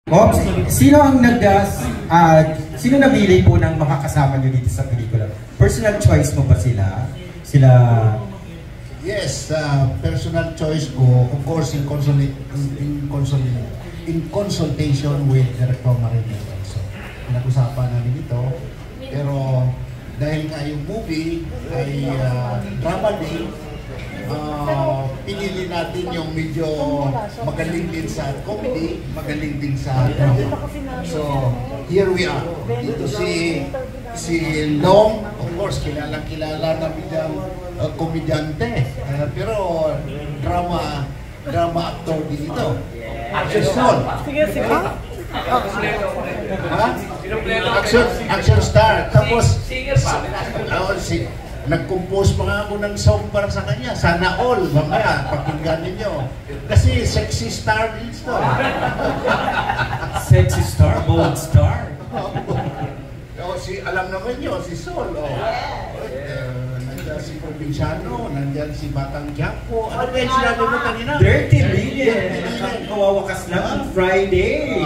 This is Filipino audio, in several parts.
Ops, sino namili po ng makakasama nyo dito sa pelikula? Personal choice mo ba sila? Yes, personal choice ko, of course, in consultation with Director Marina. So, pinag-usapan namin ito. Pero dahil nga yung movie ay drama din, pinili natin yung medyo magaling din sa comedy, magaling din sa drama. So, here we are. Dito si Long, of course, kilala namin yung komedyante. Pero drama actor din ito. Action star. Action star. Tapos, nag-compose pa nga ako ng song para sa kanya. Sana all, mamaya, pakinggan ninyo. Kasi sexy star din ito. Sexy star, bold star. Alam naman nyo, si Sol. Nandiyan si Provinciano, nandiyan si Batang Quiapo. Ano ba yung sinabi mo kanina? Dirty Million. Kawawakas lang ang Friday.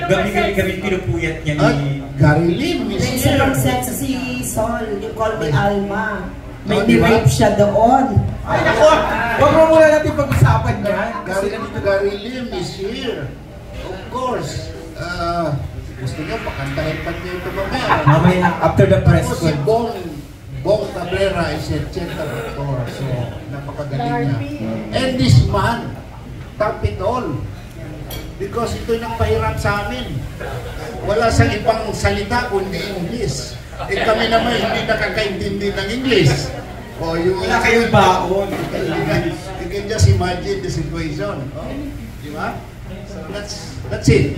Gabi-gabi kami pinupuyat niya ni Gary Lim. May isa lang set sa si Sol, yung Call Me Alma. May ni-rape siya doon. Ay nako! Huwag mo muna natin pag-usapan yan. Gary Lim is here. Of course. Gusto nyo, pakantahin pa niyo ito mamaya. Mamaya, after the press con. Si Bong Cabrera is a theater actor. So, napakagaling niya. And this man, top it all. Because ito'y nagpahirap sa amin. Wala sa ibang salita kundi English. Kami naman hindi nakakaintindi ng English. Wala kayong baon. You can just imagine the situation. Di ba? So, that's it.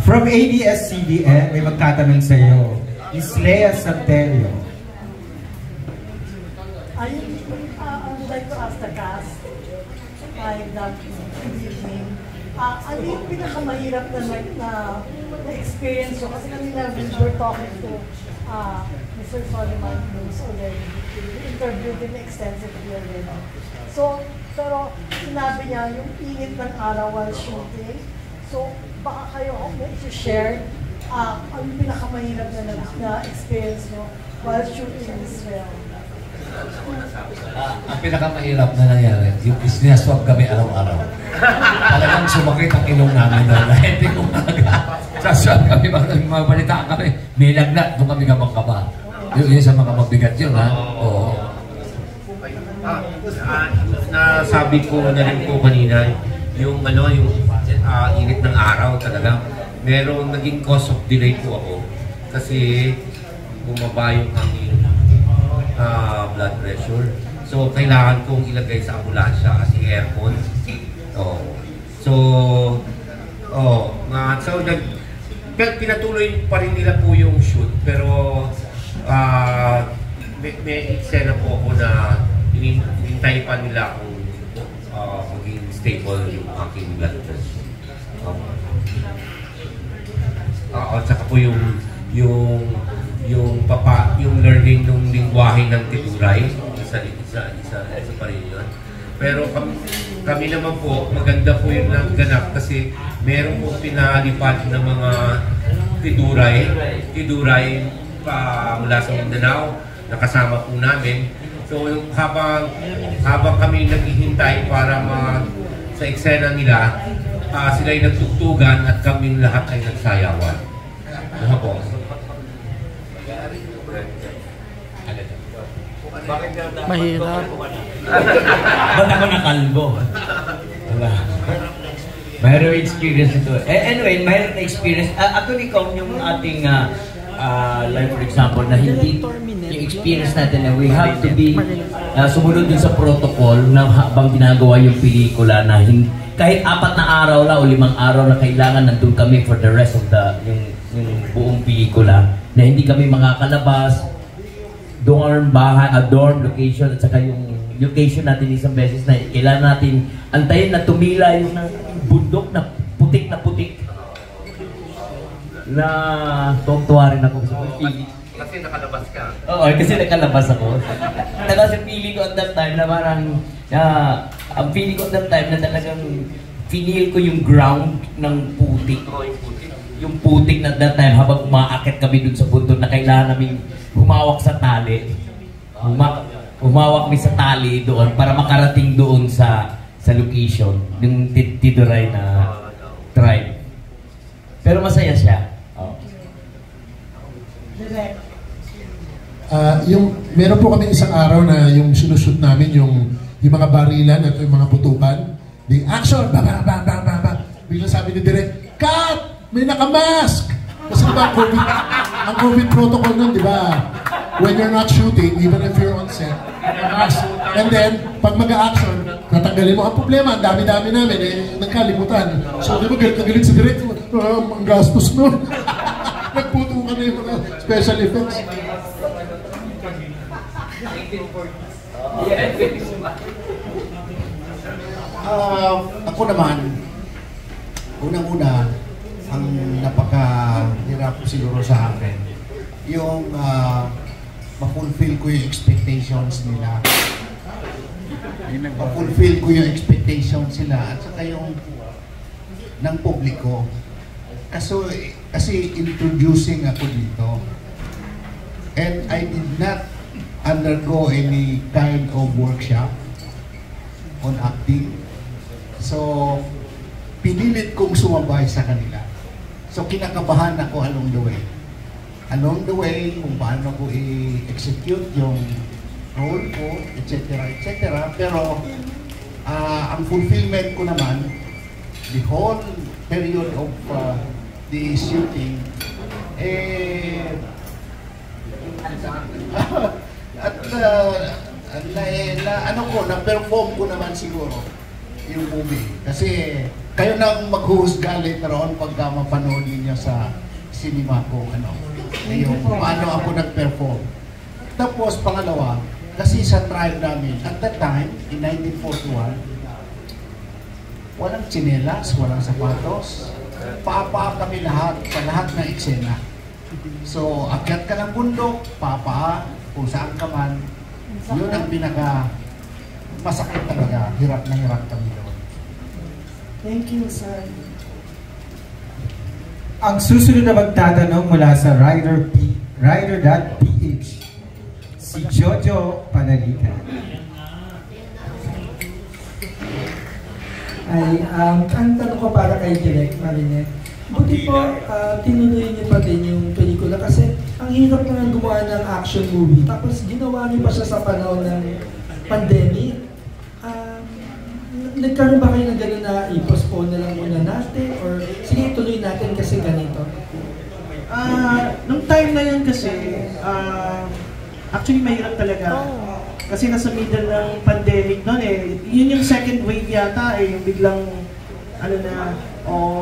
From ABS-CBN, may magtatanong sa iyo. Is Lea Santelio. I would like to ask the cast, good evening. Ano yung pinakamahirap na experience ko? Kasi kanina we were talking to Mr. Soliman Cruz already. We interviewed him extensively already. So, pero sinabi niya yung init ng araw while shooting. So, baka kayo may i-share ang pinakamahirap na experience mo while shooting this film. Ang pinakamahirap na nangyari, yung sinaswab kami araw-araw. Talagang sumakit ang ilong namin na hindi ko maaga. Saswab kami, mga balita kami, may lagnat, doon kami kapag-kaba. Yun sa mga mabigat yun, ha? Oo. Nasabi ko na rin po kanina, yung init ng araw talaga. Merong naging cause of delay po ako. Kasi bumaba yung aking blood pressure. So, kailangan kong ilagay sa ambulansya kasi aircon. So, pinatuloy pa rin nila po yung shoot. Pero, may eksena po ako na hinintay pa nila kung maging stable yung aking blood pressure. At saka po yung learning ng lingwahe ng Tiduray, isa pa rin yun. Pero kami naman po, maganda po yung ganap kasi meron po pinalipad ng mga Tiduray mula sa Mindanao, nakasama po namin. So habang kami naghihintay para sa eksena nila, sila ay nagtugtugan at kami lahat ay nagsayawan. Ano po? Mahirap. Ba't ako nakalbo? Diba? Mayroong experience ito. Anyway, mayroong experience. Actually, kung yung ating like for example, na hindi yung experience natin na we have to be sumunod din sa protocol na habang ginagawa yung pelikula na kahit 4 na araw lang o 5 araw na kailangan nandun kami for the rest of yung buong pelikula na hindi kami makakalabas, dorm location at saka yung location natin isang beses na kailangan natin antayin na tumila yung bundok na putik na na tuwang-tuwa rin ako sa Kasi Kasi nakalabas ka. Oo, kasi nakalabas ako. Kasi feeling ko at that time na parang, ang feeling ko at that time na talagang feel ko yung ground ng putik. Oo, yung putik. Yung putik na that time habang umaakit kami dun sa bundok na kailangan namin humawak sa tali. Humawak kami sa tali doon para makarating doon sa location, yung Tiduray na tribe. Pero masaya siya. Oh. Meron po kami isang araw na yung sinushoot namin yung mga barilan at yung mga putukan. The action! Baba, baba, baba, baba. Bigla sabi ni Direk, cut! May nakamask! Kasi diba ang COVID protocol nun, di ba? When you're not shooting, even if you're on set, mask. And then, pag mag-a-action, natanggalin mo. Ang problema, ang dami-dami namin, nagkalimutan. So, di ba, galit si Direk, ang gastos nun. Nagputo ka na yung mga special effects. Ako naman, unang-una, ang napaka-hirap siguro sa akin, yung ma-fulfill ko yung expectations nila. Ma-fulfill ko yung expectations nila at saka yung ng publiko. Kasi introducing ako dito. And I did not undergo any kind of workshop on acting. So, pinilit kong sumabay sa kanila. So, kinakabahan ako along the way. Along the way, kung paano ko i-execute yung role ko, etc. etc. Pero, ang fulfillment ko naman, the whole period of the shooting, na-perform ko naman siguro yung movie. Kasi kayo nang maghuhusga later on pagka mapanood niyo sa cinema ko, yung paano ako nag-perform. Tapos pangalawa, kasi sa tribe namin, at that time, in 1941, walang tsinelas, walang sapatos. Papa kami lahat, sa lahat ng eksena. So, akyat ka ng bundok, papa, kung saan ka man, yun ang masakit talaga, hirap na hirap kami doon. Thank you, sir. Ang susunod na magtatanong mula sa Rider.ph, si Jojo Panalita. Ang tanong ko para kay Direk Marinette. Buti po, tinuloy niyo pa din yung pelikula kasi ang hirap na gumawa ng action movie. Tapos ginawa niyo pa siya sa panahon ng pandemic. Nagkaroon ba kayo ng gano'n na i-postpone na lang muna natin? Or sige, tuloy natin kasi ganito? Nung time na yun kasi, actually mahirap talaga. Kasi nasa middle ng pandemic noon yun yung second wave yata yung biglang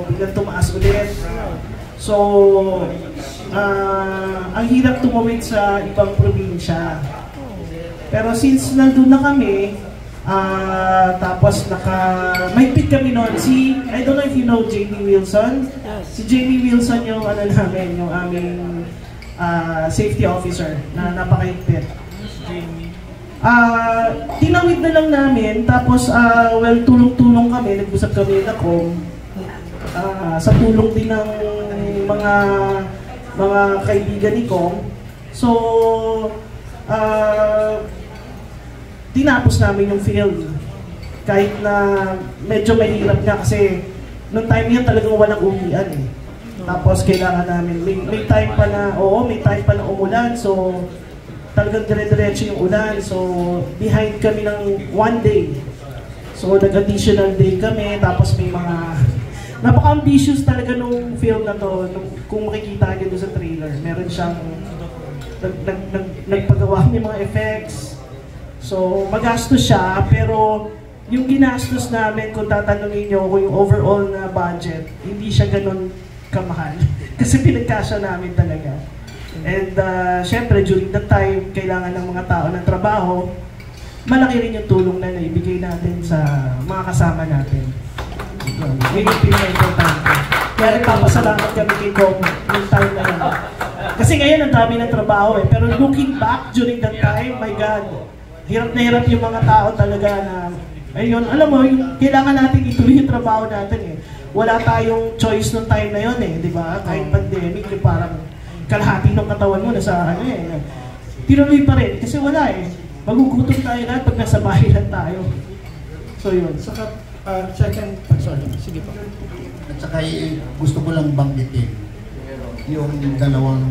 biglang tumaas ulit. So, ang hirap tumawid sa ibang probinsya. Pero since nandun na kami, tapos mahigpit kami noon. I don't know if you know Jamie Wilson. Si Jamie Wilson yung namin, yung aming safety officer na napakahigpit. Tinawid na lang namin, tapos tulong-tulong kami, nag-usap kami na sa tulong din ng mga kaibigan ni Kong. So, tinapos namin yung film. Kahit na medyo mahirap nga kasi noong time yun talagang walang uwian Tapos kailangan namin, may time pa na umulan, so talagang dire-diretso yung ulan. So, behind kami ng 1 day. So, nag-additional day kami, tapos may mga napaka-ambitious talaga nung film na to. Kung makikita nyo doon sa trailer, meron siyang nagpagawa ng mga effects. So, magastos siya, pero yung ginastos namin, kung tatanungin nyo kung yung overall na budget, hindi siya ganun kamahal. Kasi pinagkasya namin talaga. And syempre, during that time, kailangan ng mga tao ng trabaho, malaki rin yung tulong na naibigay natin sa mga kasama natin. Yun yung pinaka-importante. Kaya nagpapasalamat kami kay Kong yung time na yun. Kasi ngayon ang dami ng trabaho eh. Pero looking back during that time, my God, hirap na hirap yung mga tao talaga na, ayun, alam mo, kailangan natin ituloy yung trabaho natin eh. Wala tayong choice nung time na yun eh, di ba? Kahit pandemic, yung parang kalahati ng katawan mo nasa ano eh. Tinuloy pa rin, kasi wala eh. Magugutom tayo lahat pag nasa bahay lang tayo. So yun. Saka, second, sorry, sige po. At saka gusto ko lang banggitin yung dalawang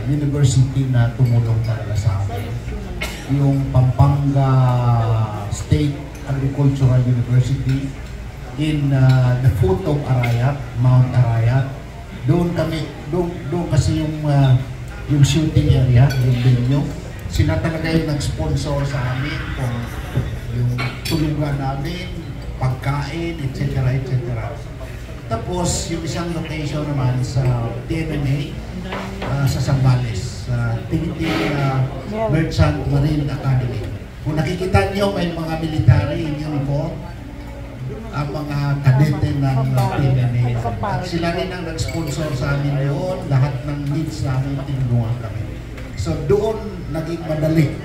university na tumulong para sa amin. Yung Pampanga State Agricultural University in the foot of Arayat, Mount Arayat. Doon kasi yung shooting area, yung venue. Sila talaga yung nag-sponsor sa amin kung yung tulugan namin, pagkain, etc. etc. Tapos, yung isang location naman sa TMNA, sa Zambales, sa Tingiting Merchant Marine Academy. Kung nakikita niyo, may mga military in uniform, ang mga kadete ng TMNA. At sila rin ang nag-sponsor sa amin doon, lahat ng needs namin tinulungan kami. So doon naging madali.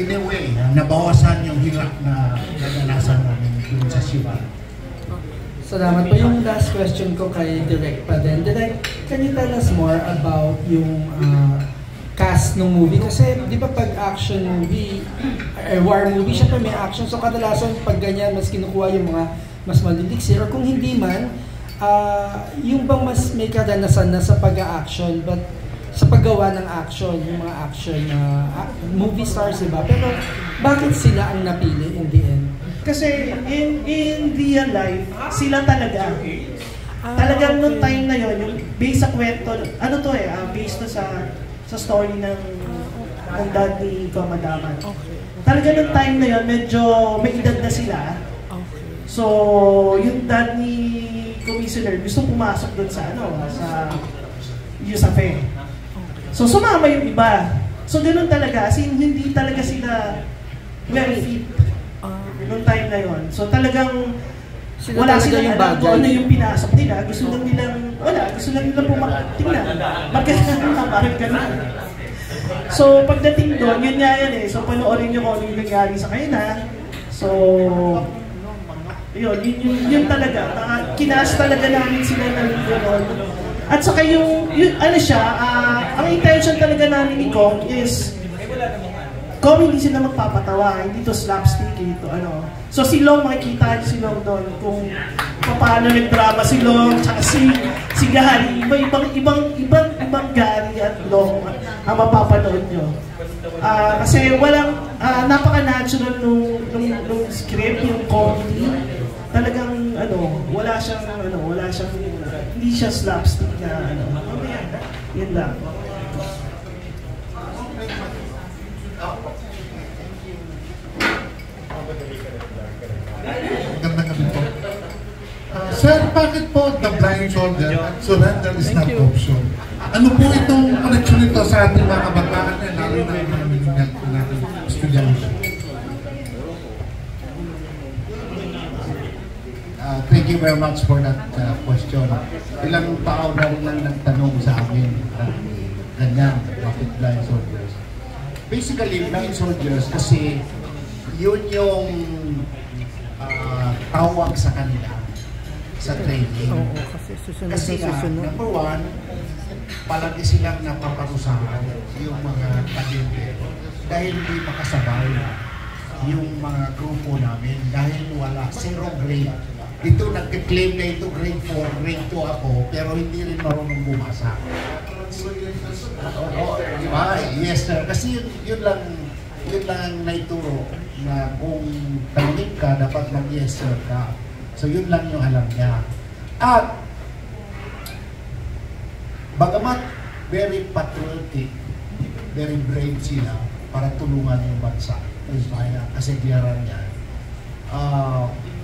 In a way, nabawasan yung hirap na nadanasan namin doon sa shooting. Salamat po. Yung last question ko kay Direk pa din. Direk, can you tell us more about yung cast ng movie? Kasi di ba pag action movie, war movie, syempre may action. So kadalasan pag ganyan, mas kinukuha yung mga mas maliliksi. Or kung hindi man, yung bang mas may kadanasan na sa pag-action, but sa paggawa ng action, yung mga action movie stars, diba? Pero bakit sila ang napili in the end? Kasi in real life, sila talaga. Talagang noong time na yon, yung based sa kwento, ano to eh, based to sa story ng dad ni Kamadaman. Talaga noong time na yon, medyo may edad na sila. So, yung dad ni Commissioner gusto pumasok doon sa sa USAFE. So, sumama yung iba. So, ganun talaga. As in, hindi talaga sila very fit noong time na yon. So, talagang wala silang alam kung ano yung pinasok nila. Gusto lang nilang, gusto lang nilang tingnan. Magkasama na, parang ganun. So, pagdating doon, yun nga yan eh. So, panoorin nyo kung ano yung nangyari sa kanila. So, yun talaga. Kinas talaga namin sila ng gano'n. At saka yung ano siya, ang intention talaga namin ni Kong is hindi sila magpapatawa, hindi to slapstick, ito ano. So si Long, makikita niyo si Long doon kung paano nag-drama si Long, tsaka si Gary, ibang Gary at Long ang mapapanood nyo. Kasi walang, napaka-natural nung script, yung comedy. Talagang wala siyang hindi siya slapstick na yun lang. Magandang gabi po. Sir, bakit po The Blind Soldier at Surrender is not option? Ano po itong connection nito sa ating mga kabataan na lalo na yung mga millennial po natin estudyante? Thank you very much for that question. Ilang tao na rin lang nagtanong sa amin ganyan, bakit blind soldiers? Basically, blind soldiers kasi yun yung tawag sa kanila sa training. Kasi number one, palagi silang napaparusahan yung mga kadete dahil hindi makasabay yung mga grupo namin dahil wala, 0 grade. Ito nagka-claim na ito grade 4, grade 2 ako, pero hindi rin marunong bumasa. Diba? Yes sir, kasi yun lang naituro na kung tanungin ka, dapat mag-yes sir ka. So yun lang yung alam niya. At bagamat very patriotic, very brave sila para tulungan yung bansa, kasi diyaran niya.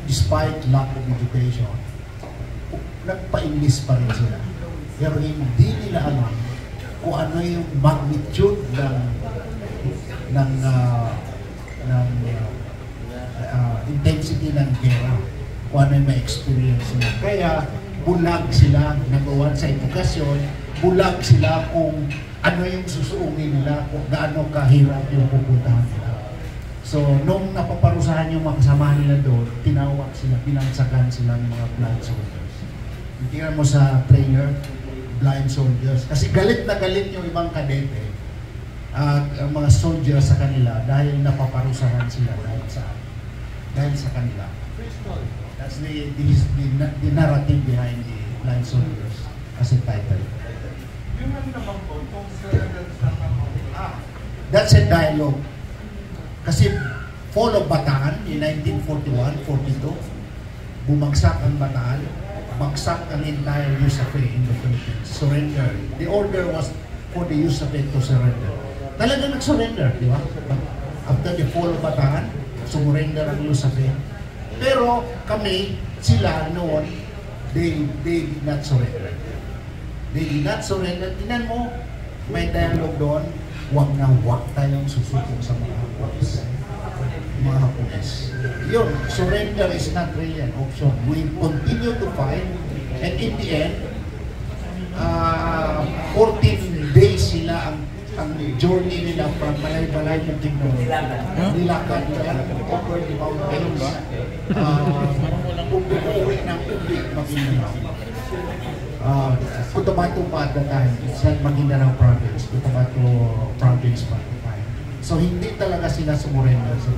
Despite lack of education, nagpa-English pa rin sila. Pero hindi nila alam kung ano yung magnitude ng intensity ng gera, kung ano yung ma-experience nila. Kaya bulag sila, number one, sa edukasyon, bulag sila kung ano yung susuungin nila, kung gaano kahirap yung pupuntahan nila. So, nung napaparusahan yung mga kasamahan nila doon, tinawag sila, pinansakan sila ng mga blind soldiers. Tingnan mo sa trailer, blind soldiers. Kasi galit na galit yung ibang kadete at mga soldiers sa kanila dahil napaparusahan sila dahil sa kanila. That's the narrative behind the blind soldiers as a title. That's a dialogue. Kasi fall of Bataan in 1941-42, bumagsak ang Bataan, bagsak ang entire USAPE in the Philippines. Surrender. The order was for the USAPE to surrender. Talaga nag-surrender, di ba? After the fall of Bataan, surrender ang USAPE. Pero kami, sila noon, they did not surrender. They did not surrender. Tingnan mo, may dialogue doon, huwag na huwag tayong susukong sa mga Hapones. Mga Hapones. Yun, surrender is not really an option. We continue to fight, and in the end, 14 days sila ang journey nila from Balay-Balay ng Kingdom. Nilakad nila over the mountains. Umuwi ng ubig Maguindanao. Cotabato pa at the time, it's not Maguindanao province, Cotabato province pa at the time. So hindi talaga sila sumurrender sa